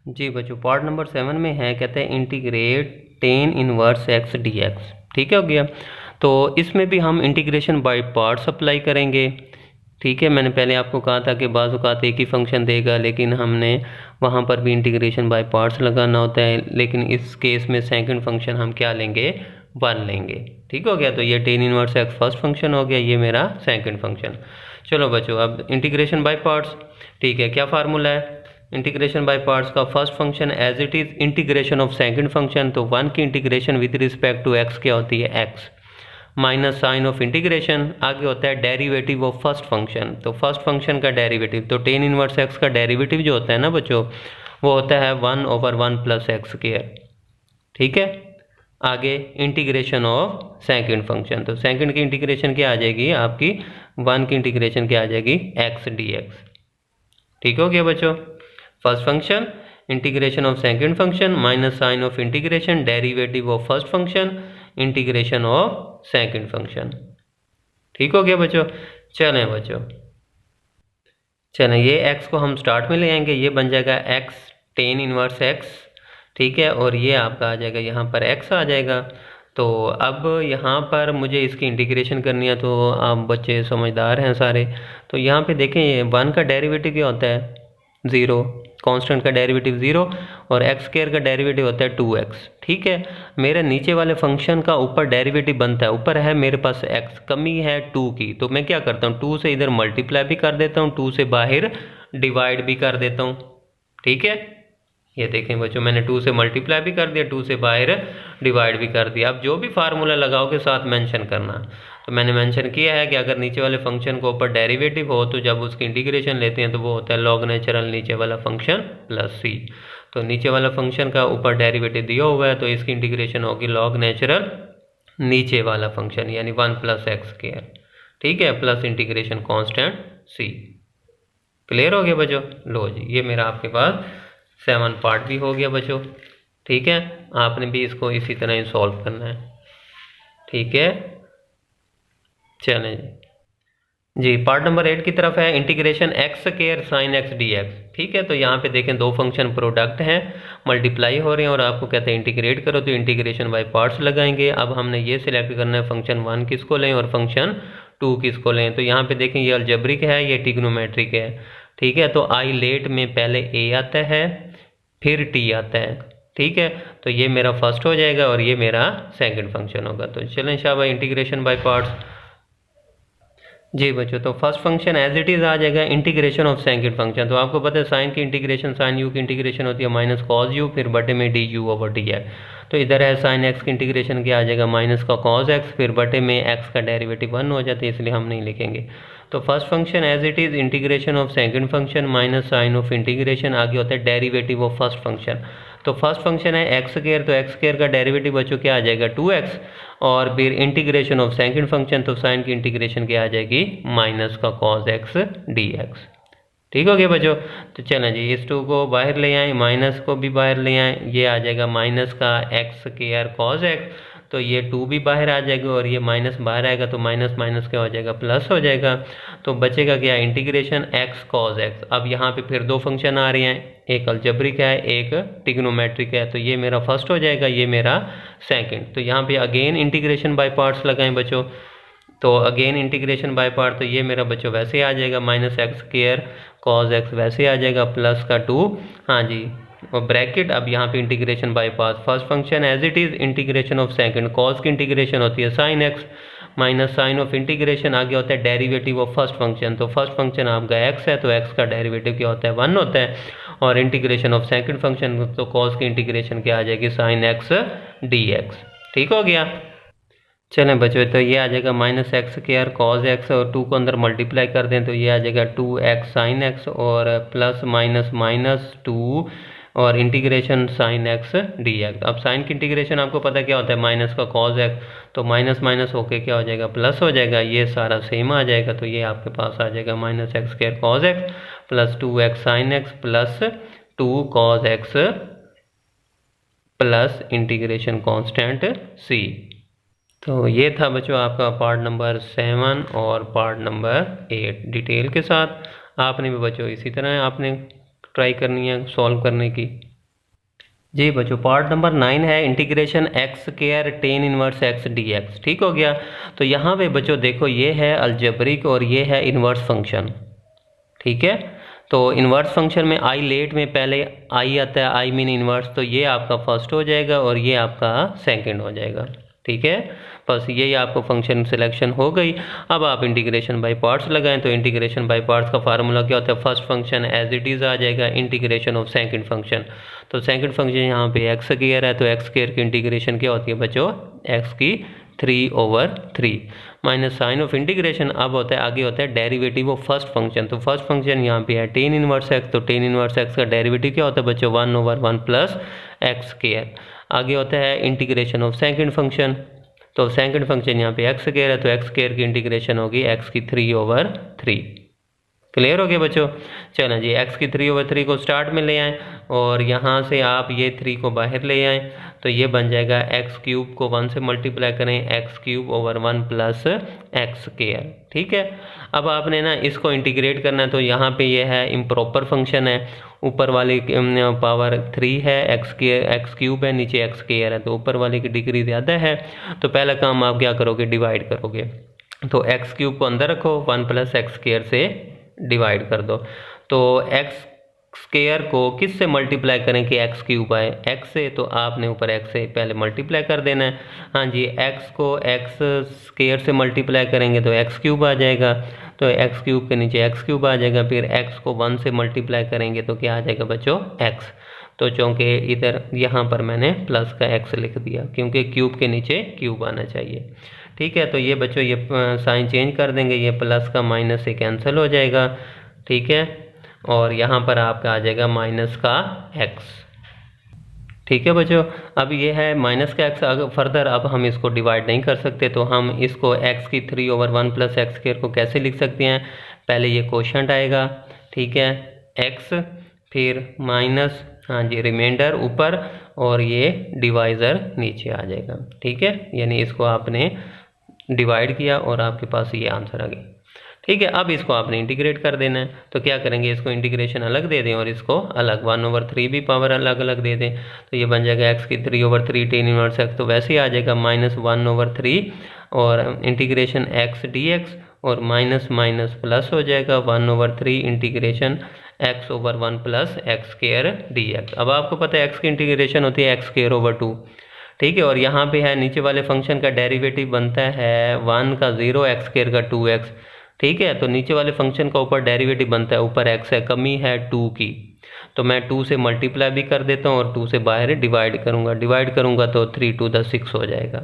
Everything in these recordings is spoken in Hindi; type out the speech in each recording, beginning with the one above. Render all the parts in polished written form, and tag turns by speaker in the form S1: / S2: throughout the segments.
S1: जी बच्चों, पार्ट नंबर 7 में है, कहते हैं integrate ten inverse x D x. ठीक है, हो गया। तो इसमें भी हम इंटीग्रेशन बाय पार्ट्स अप्लाई करेंगे। ठीक है, मैंने पहले आपको कहा था कि बाज़ औक़ात एक ही फंक्शन देगा, लेकिन हमने वहाँ पर भी इंटीग्रेशन बाय पार्ट्स लगाना होता है, लेकिन इस केस में सेकंड फंक्शन हम क्या लेंगे, 1 लेंगे। ठीक हो गया। तो ये ten inverse x first function हो गया, ये मेरा सेकंड फंक्शन। चलो बच्चों, अब इंटीग्रेशन बाय पार्ट्स। ठीक है, क्या फार्मूला है इंटीग्रेशन बाय पार्ट्स का? First function as it is integration of second function, तो 1 की integration with respect to x क्या होती है, x minus sign of integration, आगे होता है डेरिवेटिव ऑफ फर्स्ट फंक्शन। तो फर्स्ट फंक्शन का डेरिवेटिव, तो टेन इनवर्स एक्स का डेरिवेटिव जो होता है ना बच्चों, वो होता है 1/1 प्लस एक्स स्क्वायर। ठीक है, आगे इंटीग्रेशन ऑफ सेकंड फंक्शन, तो सेकंड की इंटीग्रेशन क्या आ जाएगी आपकी, 1 की इंटीग्रेशन क्या आ जाएगी, एक्स डी एक्स। ठीक हो गया बच्चों। First function integration of second function minus sign of integration derivative of first function integration of second function. ठीक हो गया बच्चों। चलें बच्चों, चलें ये x को हम स्टार्ट में ले आएंगे, ये बन जाएगा x टेन इनवर्स x। ठीक है, और ये आपका आ जाएगा, यहाँ पर x आ जाएगा। तो अब यहाँ पर मुझे इसकी इंटीग्रेशन करनी है, तो आप बच्चे समझदार हैं सारे। तो यहाँ पे देखें, ये 1 का डेरिवेटिव क्या होता है, 0, कांस्टेंट का डेरिवेटिव 0, और एक्स स्क्वायर का डेरिवेटिव होता है 2x। ठीक है, मेरे नीचे वाले फंक्शन का ऊपर डेरिवेटिव बनता है, ऊपर है मेरे पास x, कमी है 2 की, तो मैं क्या करता हूँ, 2 से इधर मल्टीप्लाई भी कर देता हूँ, 2 से बाहर डिवाइड भी कर देता हूँ। ठीक है, ये देखें बच्चों, मैंने 2 से मल्टीप्लाई भी कर दिया, 2 से बाहर डिवाइड भी कर दिया। अब जो भी फार्मूला लगाओगे साथ मेंशन करना। तो मैंने मेंशन किया है कि अगर नीचे वाले फंक्शन को ऊपर डेरिवेटिव हो, तो जब उसकी इंटीग्रेशन लेते हैं तो वो होता है लॉग नेचुरल नीचे वाला फंक्शन प्लस सी। तो नीचे वाला फंक्शन का ऊपर डेरिवेटिव दिया हुआ है, तो इसकी इंटीग्रेशन होगी लॉग नेचुरल नीचे वाला फंक्शन, यानी 1 प्लस एक्स स्क्वायर। ठीक है, प्लस इंटीग्रेशन कांस्टेंट सी। क्लियर हो गया बच्चों। लो जी, ये मेरा आपके पास 7 पार्ट भी हो गया बच्चों। ठीक है, आपने भी इसको इसी तरह ही सॉल्व करना है। ठीक है, चलें जी, पार्ट नंबर 8 की तरफ है, integration x square sine x D x. ठीक है, तो यहाँ पे देखें दो फंक्शन प्रोडक्ट हैं, मल्टीप्लाई हो रहे हैं, और आपको कहते हैं इंटीग्रेट करो, तो इंटीग्रेशन बाय पार्ट्स लगाएंगे। अब हमने ये सिलेक्ट करना है फंक्शन 1 किसको लें और फंक्शन 2 किसको लें। तो यहाँ पे देखें, ये अलजेब्रिक है, ये ट्रिग्नोमेट्रिक है। ठीक है, तो आई लेट में पहले ए आता है, फिर टी आता है। ठीक है, तो ये मेरा फर्स्ट हो जाएगा और ये मेरा सेकंड फंक्शन होगा। तो चलें शाबाश, इंटीग्रेशन बाय पार्ट्स। जी बच्चों, तो first function as it is आ जाएगा इंटीग्रेशन ऑफ सेकंड फंक्शन। तो आपको पता है साइन की इंटीग्रेशन, साइन यू की इंटीग्रेशन होती है माइनस कॉज यू, फिर बटे में D you over D x. तो इधर है साइन एक्स की इंटीग्रेशन क्या आ जाएगा, माइनस का कॉज एक्स, फिर बटे में एक्स का डेरिवेटिव 1 हो जाता है, इसलिए हम नहीं लिखेंगे। तो first function as it is integration of second function minus sign of integration, आगे होता है डेरिवेटिव ऑफ फर्स्ट फंक्शन। तो फर्स्ट फंक्शन है एक्स स्क्वायर, तो एक्स स्क्वायर का डेरिवेटिव बच्चों क्या आ जाएगा, 2x, और फिर इंटीग्रेशन ऑफ सेकंड फंक्शन, तो साइन की इंटीग्रेशन क्या आ जाएगी, माइनस का कॉज एक्स डी एक्स। ठीक हो गया बच्चों। तो चलें जी, इस 2 को बाहर ले आए, माइनस को भी बाहर ले आए, ये आ जाएगा माइनस का एक्स स्क्वायर कॉज एक्स, तो ये 2 भी बाहर आ जाएगा, और ये माइनस बाहर आएगा, तो माइनस माइनस क्या हो जाएगा, प्लस हो जाएगा। तो बचेगा क्या, इंटीग्रेशन एक्स कॉज एक्स। अब यहाँ पे फिर 2 फंक्शन आ रहे हैं, एक अलजेब्रिक है, एक ट्रिग्नोमेट्रिक है, तो ये मेरा फर्स्ट हो जाएगा, ये मेरा सेकंड। तो यहाँ पे अगेन इंटीग्रेशन बाय पार्ट्स लगाएं बच्चों। तो अगेन इंटीग्रेशन बाय पार्ट, तो ये मेरा बच्चों वैसे आ जाएगा, minus x square cos x वैसे आ जाएगा, प्लस का 2, हाँ जी, और ब्रैकेट। अब यहाँ पे integration by part, first function as it is integration of second, cos की इंटीग्रेशन होती है sine x, minus sign of integration, आगे होता है डेरिवेटिव ऑफ फर्स्ट फंक्शन। तो फर्स्ट फंक्शन आपका एक्स है, तो एक्स का डेरिवेटिव क्या होता है, 1 होता है, और इंटीग्रेशन ऑफ सेकंड फंक्शन, तो कॉस की इंटीग्रेशन क्या आ जाएगी, साइन एक्स डी एक्स। ठीक हो गया। चलें बच्चों, तो ये आ जाएगा minus x square cos x, और 2 को अंदर मल्टीप्लाई कर दें तो ये आ जाएगा 2x साइन एक्स, और प्लस माइनस माइनस 2, और integration sine x D x. अब साइन की इंटीग्रेशन आपको पता क्या होता है, माइनस का कॉज एक्स, तो माइनस माइनस होके क्या हो जाएगा, प्लस हो जाएगा, ये सारा सेम आ जाएगा। तो ये आपके पास आ जाएगा minus x square cos x plus 2x sine x plus 2 cos x plus integration constant C. तो ये था बच्चों आपका पार्ट नंबर 7 और पार्ट नंबर 8 डिटेल के साथ। आपने भी बच्चों इसी तरह आपने ट्राई करनी है सॉल्व करने की। जी बच्चों, पार्ट नंबर 9 है integration x square ten inverse x D x. ठीक हो गया। तो यहाँ पे बच्चों देखो, ये है अलजेब्रिक और ये है इनवर्स फंक्शन। ठीक है, तो इनवर्स फंक्शन में आई लेट में पहले आई आता है, आई मीन इनवर्स, तो ये आपका फर्स्ट हो जाएगा और ये आपका सेकंड हो जाएगा। ठीक है, बस यही आपको फंक्शन सिलेक्शन हो गई। अब आप इंटीग्रेशन बाय पार्ट्स लगाएं, तो इंटीग्रेशन बाय पार्ट्स का फार्मूला क्या होता है, first function as it is आ जाएगा इंटीग्रेशन ऑफ सेकंड फंक्शन। तो सेकंड फंक्शन यहाँ पे एक्स स्क्वायर है, तो एक्स स्क्वायर की इंटीग्रेशन क्या होती है बच्चों, एक्स की 3/3 माइनस साइन ऑफ इंटीग्रेशन। अब होता है आगे होता है डेरिवेटिव ऑफ फर्स्ट फंक्शन। तो फर्स्ट फंक्शन यहाँ पे है टेन इनवर्स एक्स, तो टेन इनवर्स एक्स का डेरिवेटिव क्या होता है बच्चों, 1/1 प्लस एक्स स्क्वायर। आगे होता है इंटीग्रेशन ऑफ सेकंड फंक्शन, तो सेकंड फंक्शन यहाँ पे एक्स स्क्वायर है, तो एक्स स्क्वायर की इंटीग्रेशन होगी एक्स की 3/3। क्लियर हो गया बच्चों। चलो जी, एक्स की 3/3 को स्टार्ट में ले आएँ और यहाँ से आप ये 3 को बाहर ले आएँ, तो ये बन जाएगा एक्स क्यूब को 1 से मल्टीप्लाई करें, x cube over 1 plus x square. ठीक है, अब आपने ना इसको इंटीग्रेट करना है, तो यहाँ पे ये है इम्प्रॉपर फंक्शन है, ऊपर वाले पावर 3 है, एक्स क्यूब है, नीचे एक्स स्क्वायर है, तो ऊपर वाले की डिग्री ज़्यादा है। तो पहला काम आप क्या करोगे, डिवाइड करोगे, तो एक्स क्यूब को अंदर रखो, 1 प्लस एक्स स्क्वायर से डिवाइड कर दो। तो एक्स स्क्वायर को किस से मल्टीप्लाई करें कि एक्स क्यूब आए, एक्स से, तो आपने ऊपर एक्स से पहले मल्टीप्लाई कर देना है। हाँ जी, एक्स को एक्स स्क्वायर से मल्टीप्लाई करेंगे तो एक्स क्यूब आ जाएगा, तो एक्स क्यूब के नीचे एक्स क्यूब आ जाएगा। फिर एक्स को 1 से मल्टीप्लाई करेंगे तो क्या आ जाएगा बच्चों, एक्स। तो चूँकि इधर यहाँ पर मैंने प्लस का एक्स लिख दिया, क्योंकि क्यूब के नीचे क्यूब आना चाहिए। ठीक है, तो ये बच्चों ये साइन चेंज कर देंगे, ये प्लस का माइनस से कैंसिल हो जाएगा। ठीक है, और यहाँ पर आपका आ जाएगा माइनस का एक्स। ठीक है बच्चों, अब ये है माइनस का एक्स। अगर फर्दर अब हम इसको डिवाइड नहीं कर सकते, तो हम इसको एक्स की 3/1 प्लस एक्स स्क्वायर को कैसे लिख सकते हैं, पहले ये कोशंट आएगा, ठीक है, एक्स, फिर माइनस, हाँ जी, रिमाइंडर ऊपर, और ये डिवाइज़र नीचे आ जाएगा। ठीक है, यानी इसको आपने डिवाइड किया और आपके पास ये आंसर आ गया। ठीक है, अब इसको आपने इंटीग्रेट कर देना है, तो क्या करेंगे, इसको इंटीग्रेशन अलग दे दें और इसको अलग, 1/3 भी पावर अलग अलग दे दें, तो ये बन जाएगा एक्स की 3/3 टेन इनवर्स एक्स, तो वैसे ही आ जाएगा माइनस 1/3 और इंटीग्रेशन एक्स डी एक्स, और माइनस माइनस प्लस हो जाएगा 1/3 integration x over 1 plus x square D x. अब आपको पता है एक्स की इंटीग्रेशन होती है एक्स स्क्वायर ओवर 2। ठीक है, और यहाँ पे है नीचे वाले फंक्शन का डेरिवेटिव बनता है 1 का 0, एक्स स्क्वायर का 2x। ठीक है, तो नीचे वाले फंक्शन का ऊपर डेरिवेटिव बनता है, ऊपर x है, कमी है 2 की, तो मैं 2 से मल्टीप्लाई भी कर देता हूँ और 2 से बाहर डिवाइड करूँगा तो 3 to the 6 हो जाएगा।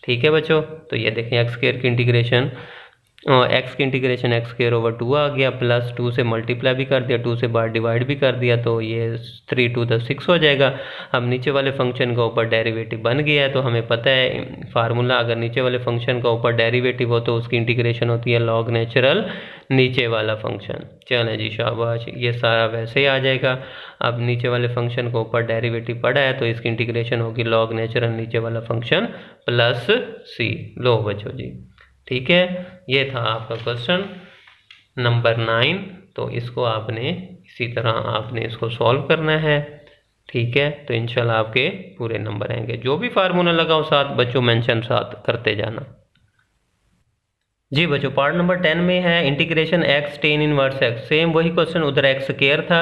S1: ठीक है बच्चों, तो ये देखें एक्स स्क्वायर की इंटीग्रेशन, एक्स की इंटीग्रेशन एक्स स्क्वायर ओवर 2 आ गया, प्लस 2 से मल्टीप्लाई भी कर दिया, 2 से बाहर डिवाइड भी कर दिया, तो ये 3 to the 6 हो जाएगा। अब नीचे वाले फंक्शन का ऊपर डेरिवेटिव बन गया है, तो हमें पता है फार्मूला, अगर नीचे वाले फंक्शन का ऊपर डेरिवेटिव हो तो उसकी इंटीग्रेशन होती है लॉग नेचुरल नीचे वाला फंक्शन। चलें जी, शाबाश, ये सारा वैसे ही आ जाएगा। अब नीचे वाले फंक्शन को ऊपर डेरिवेटिव पड़ा है, तो इसकी इंटीग्रेशन होगी लॉग नेचुरल नीचे वाला फंक्शन प्लस सी। लो बच्चों जी, ठीक है, ये था आपका क्वेश्चन नंबर 9। तो इसको आपने इसी तरह आपने इसको सॉल्व करना है। ठीक है, तो इंशाल्लाह आपके पूरे नंबर आएंगे। जो भी फार्मूला लगाओ साथ बच्चों मेंशन साथ करते जाना। जी बच्चों, पार्ट नंबर 10 में है integration x ten inverse x. Same वही क्वेश्चन, उधर एक्स स्क्वायर था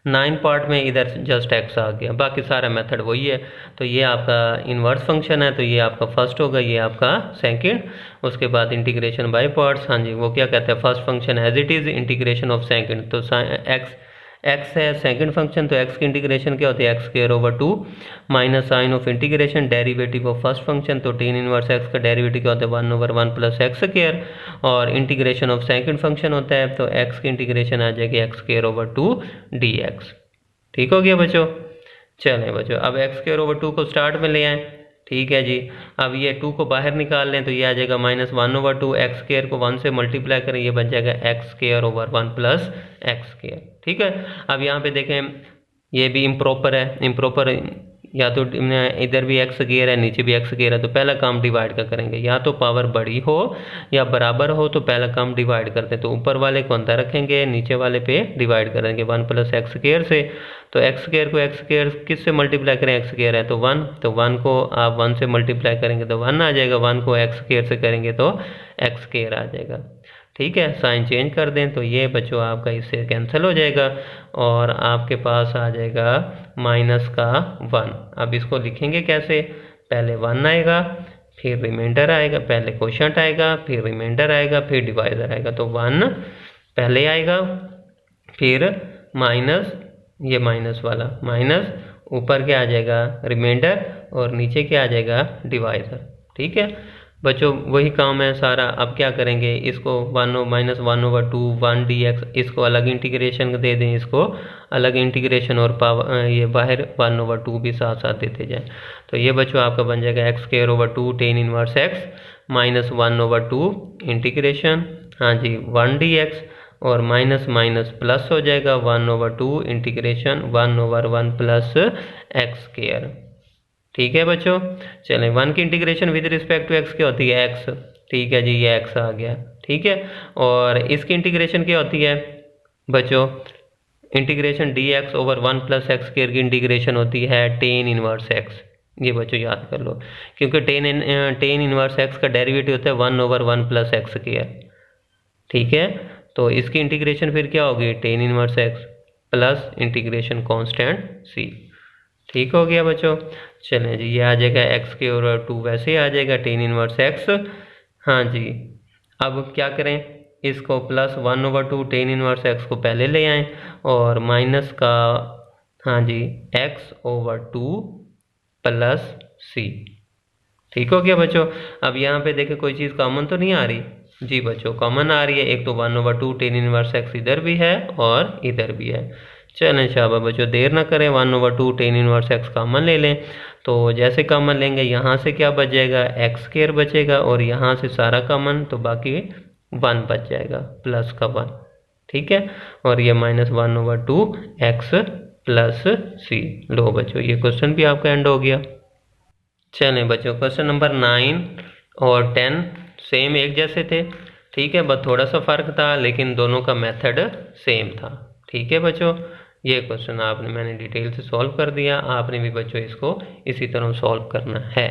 S1: 9 पार्ट में, इधर जस्ट एक्स आ गया, बाकी सारा मेथड वही है। तो ये आपका इन्वर्स फंक्शन है, तो ये आपका फर्स्ट होगा, ये आपका सेकंड। उसके बाद इंटीग्रेशन बाय पार्ट्स, हाँ जी, वो क्या कहते हैं, first function as it is, integration of second, तो एक्स है सेकंड फंक्शन, तो एक्स की इंटीग्रेशन क्या होती है, x square over 2 minus sign of integration derivative of first function, तो टेन इनवर्स एक्स का डेरिवेटिव क्या होता है, 1/1 प्लस एक्स स्क्वायर, और इंटीग्रेशन ऑफ सेकंड फंक्शन होता है, तो एक्स की इंटीग्रेशन आ जाएगी x square over 2 d x. ठीक हो गया बच्चों। चलें बच्चों, अब एक्स स्क्वायर ओवर 2 को स्टार्ट में ले आएँ। ठीक है जी, अब ये 2 को बाहर निकाल लें, तो ये आ जाएगा -1/2, एक्स स्क्वायर को 1 से मल्टीप्लाई करें, ये बन जाएगा x square over 1 plus x square. ठीक है, अब यहाँ पे देखें ये भी इम्प्रॉपर है, इम्प्रॉपर या तो इधर भी एक्स स्क्वायर है, नीचे भी एक्स स्क्वायर है, तो पहला काम डिवाइड का करेंगे, या तो पावर बड़ी हो या बराबर हो तो पहला काम डिवाइड करते हैं। तो ऊपर वाले को अंदर रखेंगे, नीचे वाले पे डिवाइड करेंगे 1 + एक्स स्क्वायर से। तो एक्स स्क्वायर को एक्स स्क्वायर किस से मल्टीप्लाई करें, एक्स स्क्वायर है तो 1, तो 1 को आप 1 से मल्टीप्लाई करेंगे तो 1 आ जाएगा, 1 को एक्स स्क्वायर से करेंगे तो एक्स स्क्वायर आ जाएगा। ठीक है, साइन चेंज कर दें तो ये बच्चों आपका इससे कैंसिल हो जाएगा और आपके पास आ जाएगा -1। अब इसको लिखेंगे कैसे, पहले 1 आएगा, फिर रिमाइंडर आएगा, पहले क्वोशंट आएगा, फिर रिमाइंडर आएगा, फिर डिवाइजर आएगा। तो 1 पहले आएगा, फिर माइनस, ये माइनस वाला माइनस, ऊपर क्या आ जाएगा रिमाइंडर और नीचे क्या आ जाएगा डिवाइजर। ठीक है बच्चों, वही काम है सारा। अब क्या करेंगे, इसको -1/2 1 dx, इसको अलग इंटीग्रेशन दे दें, इसको अलग इंटीग्रेशन और पावर ये बाहर 1/2 भी साथ साथ देते जाएं। तो ये बच्चों आपका बन जाएगा x² tan 1x -1/2 इंटीग्रेशन, हाँ जी 1 dx, और माइनस माइनस प्लस हो जाएगा 1/2 इंटीग्रेशन 1/1 + x²। ठीक है बच्चों, चलें 1 की integration with respect to x क्या होती है, x। ठीक है जी, ये x आ गया। ठीक है, और इसकी इंटीग्रेशन क्या होती है बच्चों, इंटीग्रेशन dx/1 + x² की इंटीग्रेशन होती है tan 1x। ये बच्चों याद कर लो, क्योंकि tan 1x का डेरिवेटिव होता है 1/1 + x²। ठीक है, तो इसकी इंटीग्रेशन फिर क्या होगी, tan 1x plus integration constant c। ठीक हो गया बच्चों, चलें जी, ये आ जाएगा x² वैसे आ जाएगा tan 1x। हाँ जी, अब क्या करें, इसको +1/2 tan 1x को पहले ले आएँ और माइनस का, हाँ जी x/2 + c। ठीक हो गया बच्चों। अब यहाँ पे देखें कोई चीज़ कॉमन तो नहीं आ रही, जी बच्चों कॉमन आ रही है, एक तो 1/2 tan 1x इधर भी है और इधर भी है। चलें शाबाश बच्चों, देर ना करें, 1/2 tan 1x कॉमन ले लें। तो जैसे कॉमन लेंगे यहाँ से क्या बच जाएगा, x² बचेगा, और यहाँ से सारा कॉमन तो बाकी 1 बच जाएगा, प्लस का 1। ठीक है, और ये -1/2 x + c। लो बच्चों, ये क्वेश्चन भी आपका एंड हो गया। चलें बच्चों, क्वेश्चन नंबर 9 और 10 सेम एक जैसे थे। ठीक है, बस थोड़ा सा फ़र्क था, लेकिन दोनों का मेथड सेम था। ठीक है बच्चों, ये क्वेश्चन मैंने डिटेल से सॉल्व कर दिया, आपने भी बच्चों इसको इसी तरह सॉल्व करना है।